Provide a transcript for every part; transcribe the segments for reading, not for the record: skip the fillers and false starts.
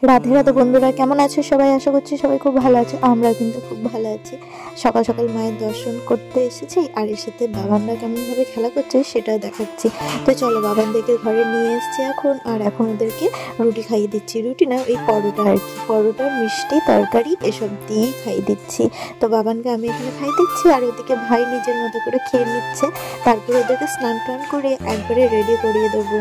রাধে রাধে বন্ধুরা, কেমন আছো সবাই? আশা করছি সবাই খুব ভালো আছে। আমরা কিন্তু খুব ভালো আছি। সকাল সকাল মায়ের দর্শন করতে এসেছি, আর এর সাথে বাবানরা কেমনভাবে খেলা করছে সেটাও দেখাচ্ছি। তো চলো, বাবানদেরকে ঘরে নিয়ে এসছি আর এখন ওদেরকে রুটি খাইয়ে দিচ্ছি। রুটি না, ওই পরোটা আর কি, পরোটা মিষ্টি তরকারি এসব দিয়েই খাইয়ে দিচ্ছি। তো বাবানকে আমি এখানে খাইয়ে দিচ্ছি, আর ওদিকে ভাই নিজের মতো করে খেয়ে নিচ্ছে। তারপরে ওদেরকে স্নান টান করে একবারে রেডি করিয়ে দেবো।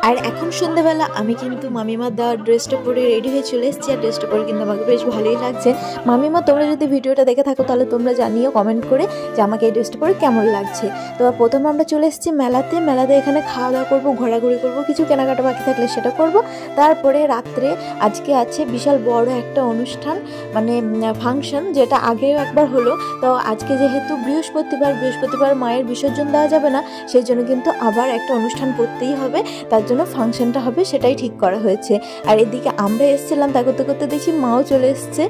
আর এখন সন্ধ্যাবেলা আমি কিন্তু মামিমার দেওয়ার ড্রেসটা পরে রেডি হয়ে চলে এসেছি। আর ড্রেসটা পরে কিন্তু আমাকে বেশ ভালোই লাগছে। মামিমা, তোমরা যদি ভিডিওটা দেখে থাকো তাহলে তোমরা জানিও কমেন্ট করে যে আমাকে এই ড্রেসটা পরে কেমন লাগছে। তো প্রথমে আমরা চলে এসেছি মেলাতে। এখানে খাওয়া দাওয়া করবো, ঘোরাঘুরি করবো, কিছু কেনাকাটা বাকি থাকলে সেটা করব। তারপরে রাত্রে আজকে আছে বিশাল বড় একটা অনুষ্ঠান, মানে ফাংশন, যেটা আগেও একবার হলো। তো আজকে যেহেতু বৃহস্পতিবার মায়ের বিসর্জন দেওয়া যাবে না, সেই জন্য কিন্তু আবার একটা অনুষ্ঠান করতেই হবে। তার জন্য ফাংশনটা হবে, সেটাই ঠিক করা হয়েছে। আর এদিকে আমরা এসেছিলাম, তা করতে করতে দেখি মাও চলে এসছে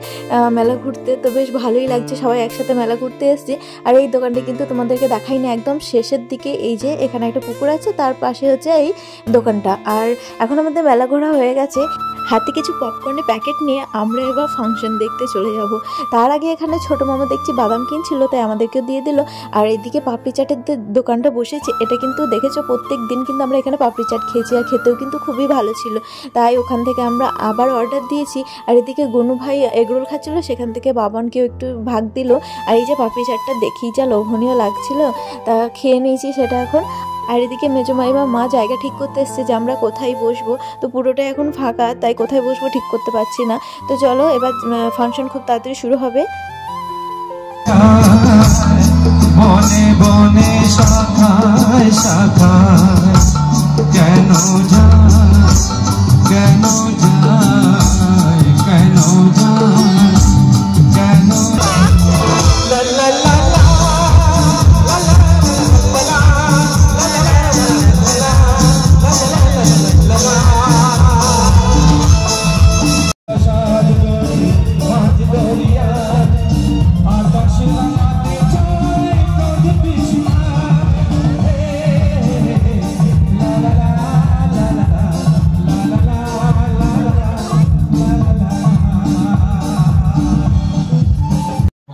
মেলা ঘুরতে। তো বেশ ভালোই লাগছে, সবাই একসাথে মেলা ঘুরতে এসছি। আর এই দোকানটা কিন্তু তোমাদেরকে দেখাইনি, একদম শেষের দিকে। এই যে এখানে একটা পুকুর আছে, তার পাশে হচ্ছে এই দোকানটা। আর এখন আমাদের মেলা ঘোরা হয়ে গেছে। হাতে কিছু পপকর্নের প্যাকেট নিয়ে আমরা এবার ফাংশন দেখতে চলে যাব। তার আগে এখানে ছোটো মামা দেখছি বাদাম কিনছিল, তাই আমাদেরকেও দিয়ে দিল। আর এদিকে পাপড়ি চাটের দোকানটা বসেছে। এটা কিন্তু দেখেছো, প্রত্যেক দিন কিন্তু আমরা এখানে পাপড়ি চাট খেয়েছি, আর খেতেও কিন্তু খুবই ভালো ছিল। তাই ওখান থেকে আমরা আবার অর্ডার দিয়েছি। আর এদিকে গনু ভাই এগরোল খাচ্ছিল, সেখান থেকে বাবানকেও একটু ভাগ দিল। আর এই যে পাপড়ি চাটটা দেখেই যা লোভনীয় লাগছিল, তা খেয়ে নিয়েছি সেটা এখন। আর এদিকে মেজো মাইমা মা জায়গা ঠিক করতে এসছে যে আমরা কোথায় বসবো। তো পুরোটা এখন ফাঁকা, তাই কোথায় বসবো ঠিক করতে পারছি না। তো চলো, এবার ফাংশন খুব তাড়াতাড়ি শুরু হবে। বনে বনে শাখায় শাখায় কেন যায় কেন যায় কেন যায় কেন লা লা লা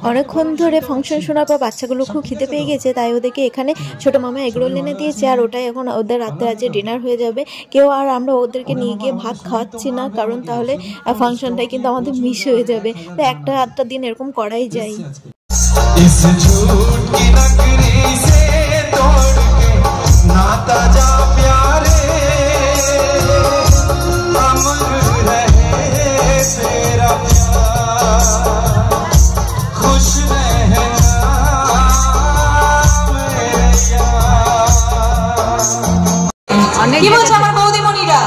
অনেকক্ষণ ধরে ফাংশন শোনার পর বাচ্চাগুলো খুব খিদে পেয়ে গেছে, তাই ওদেরকে এখানে ছোটো মামা এগরোল এনে দিয়েছে। আর ওটাই এখন ওদের রাত্রে আজকে ডিনার হয়ে যাবে। আর আমরা ওদেরকে নিয়ে গিয়ে ভাত খাওয়াচ্ছি না, কারণ তাহলে ফাংশনটাই কিন্তু আমাদের মিস হয়ে যাবে। তো একটা আধটা দিন এরকম করাই যায়। কি বলছে আমার বৌদিমণিরা?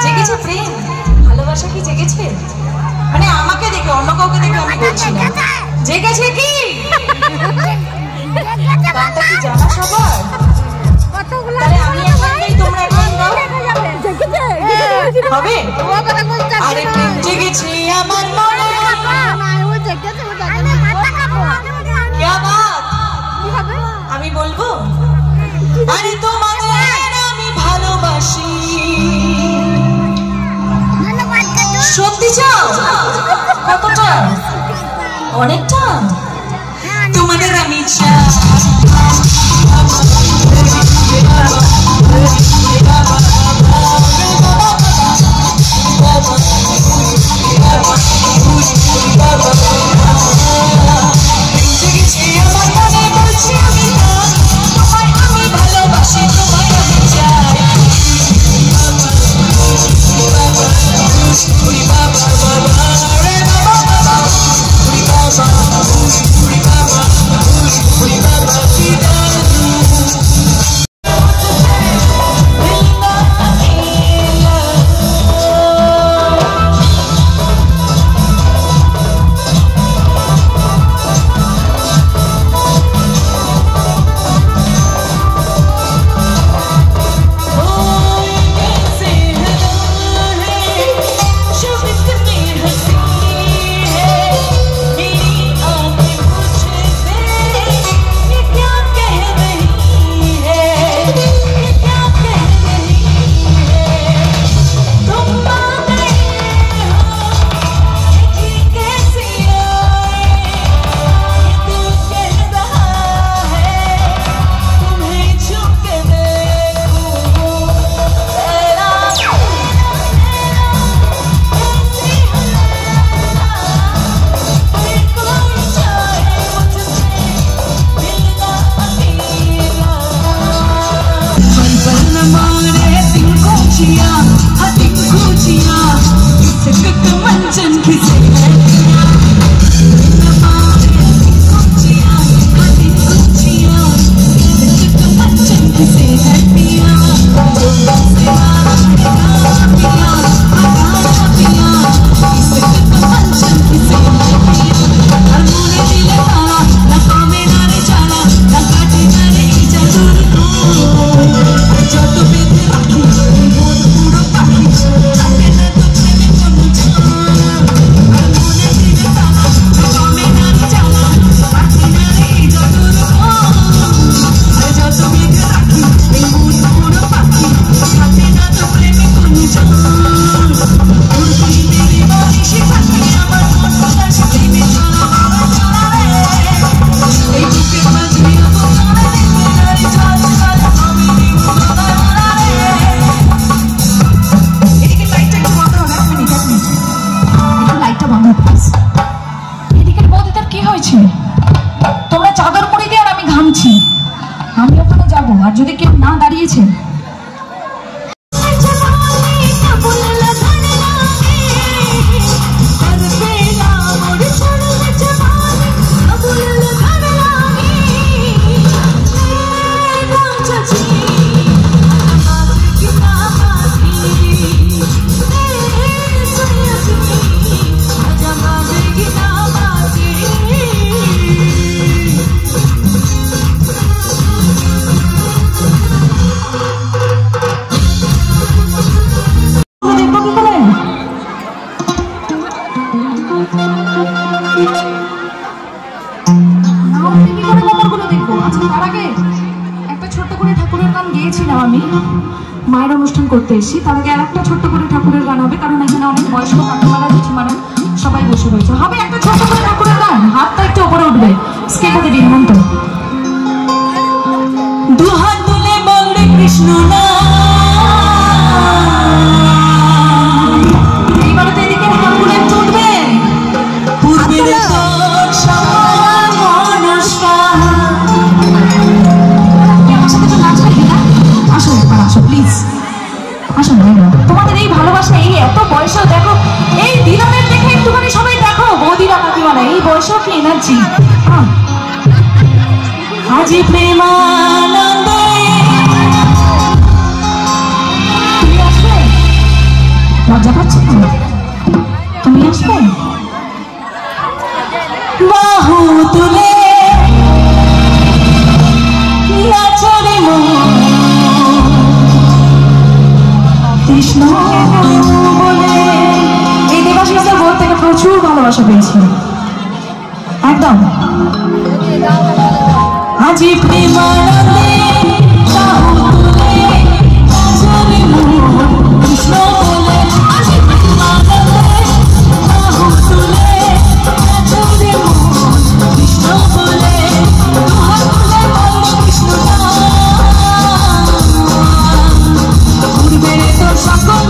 জেগেছে প্রেম ভালোবাসা, কি জেগেছে? মানে আমাকে দেখে, অন্য কাউকে দেখে আমি বলছি না, জেগেছে কি? গানটা কি জানা সবার? তাহলে আমি একটাই, তোমরা একটাই দাও, হবে? আরে প্রেম জেগেছে আমার মনে, আমি বলবো। আরে তোমাদের আমি ভালোবাসি, সত্যি চাও? কতটা? অনেকটা? তোমাদের আমি চাই। মায়ের অনুষ্ঠান করতে এসেছি, তার আগে আরেকটা ছোট্ট করে ঠাকুরের গান হবে, কারণ এখানে অনেক বয়স্ক কাকিমারা জেঠিমারা সবাই বসে রয়েছে। হবে একটা ছোট্ট করে ঠাকুরের গান, হাতটা একটু উপরে উঠবে, স্কেপে দেবে হেমন্ত। দুহাত তুলে বলবে কৃষ্ণ নাম, এইবারে তো এদিকে ঠাকুরের উঠবে, পূর্বে তোমাদের এই ভালোবাসা, এই এত বয়সেও দেখো, এই দিনের দেখে একটুখানি সবাই দেখো, বৌদিরা কাকিমারা এই বয়সেও কি এনার্জি। আজি প্রেমানন্দে তুমি আসবে, লজ্জা পাচ্ছ তুমি আসবে, বাহু তুলে নাচরে কৃষ্ণ বলে। এই দেবাশিসদের বই থেকে প্রচুর ভালোবাসা পেয়েছি একদম। আজি প্রেমানন্দে কৃষ্ণ বলে, আজি প্রেমানন্দে কৃষ্ণ বলে, কৃষ্ণ পূর্বে তো সকল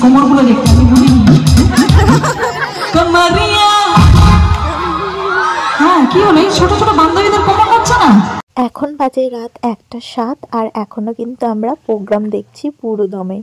কোমরগুলো দেখতে আমি বুঝিনি। হ্যাঁ কি হলো, এই ছোট ছোট বান্ধবীদের কোমর করছে না। এখন বাজে রাত 1:07 আর এখনো কিন্তু আমরা প্রোগ্রাম দেখছি পুরো দমে।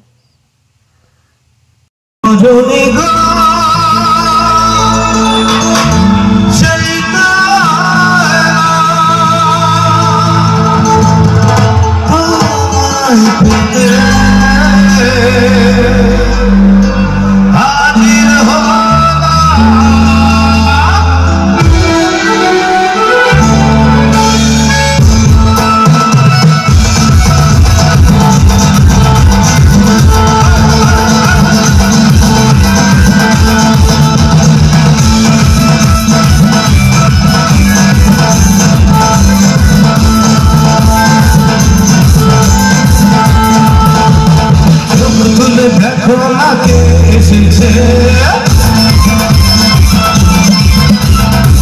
দেখো না কে এসেছে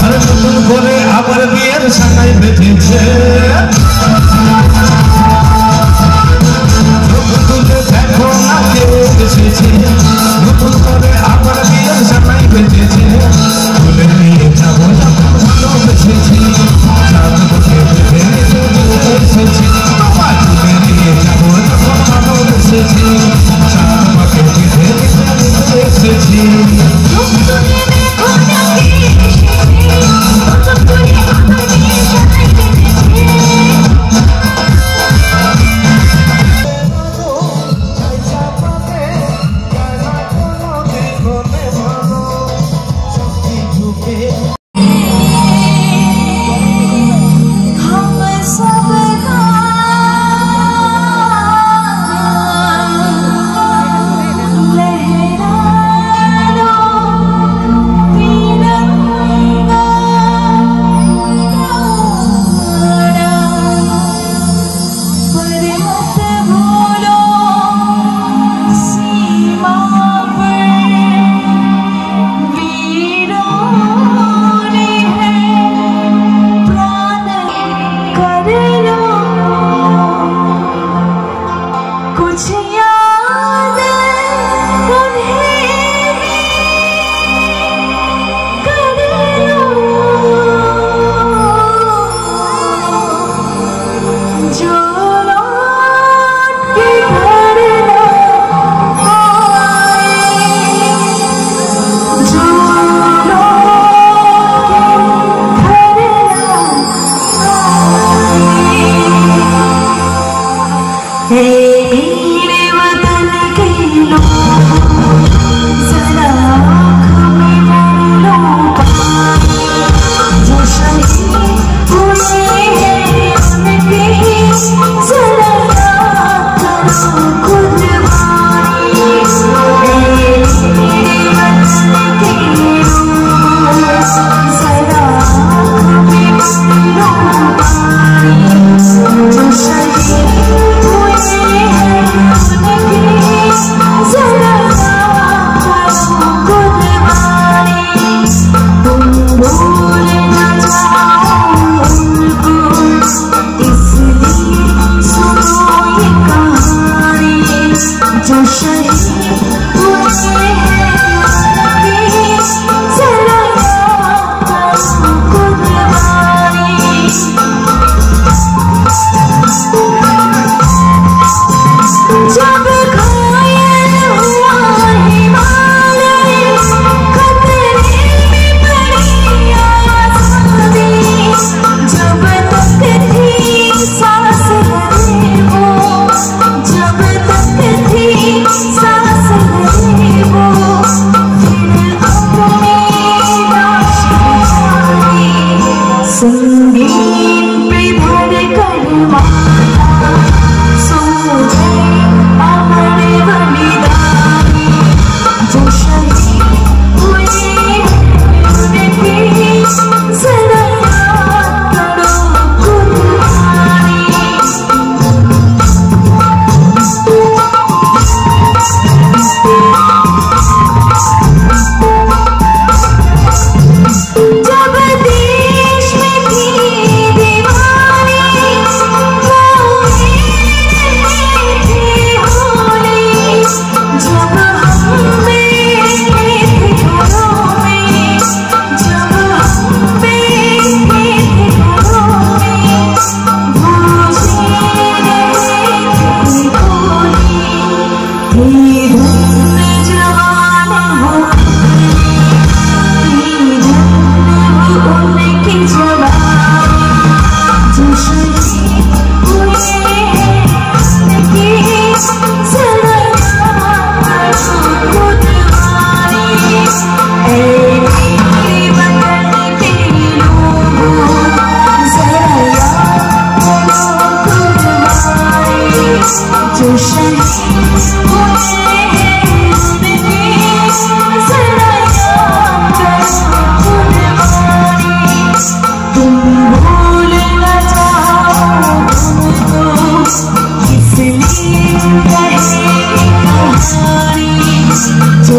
আর নতুন করে আবার বিয়ের সানাই বেঁধেছে দেখো না কে এসেছে নতুন করে আবার বিয়ের সানাই বেঁধেছে বলে নিয়ে যাবো যখন ভালোবেসেছি চাঁদ মুখে বেঁধে এসেছি তোমার তুলে নিয়ে যাবো যখন ভালোবেসেছি চাঁদ মুখে বেঁধে এসেছি जो शहीद हुए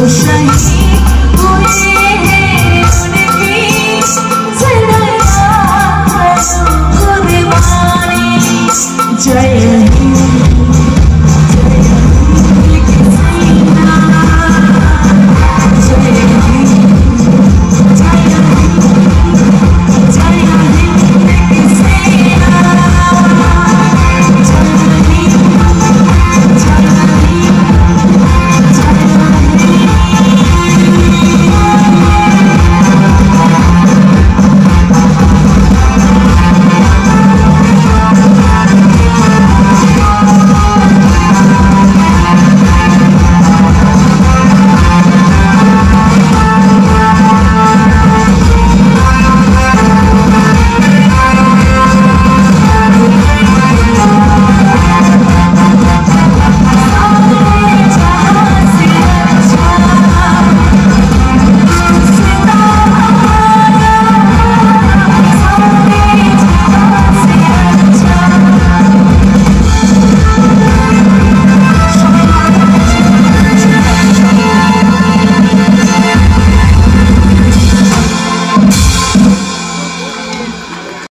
say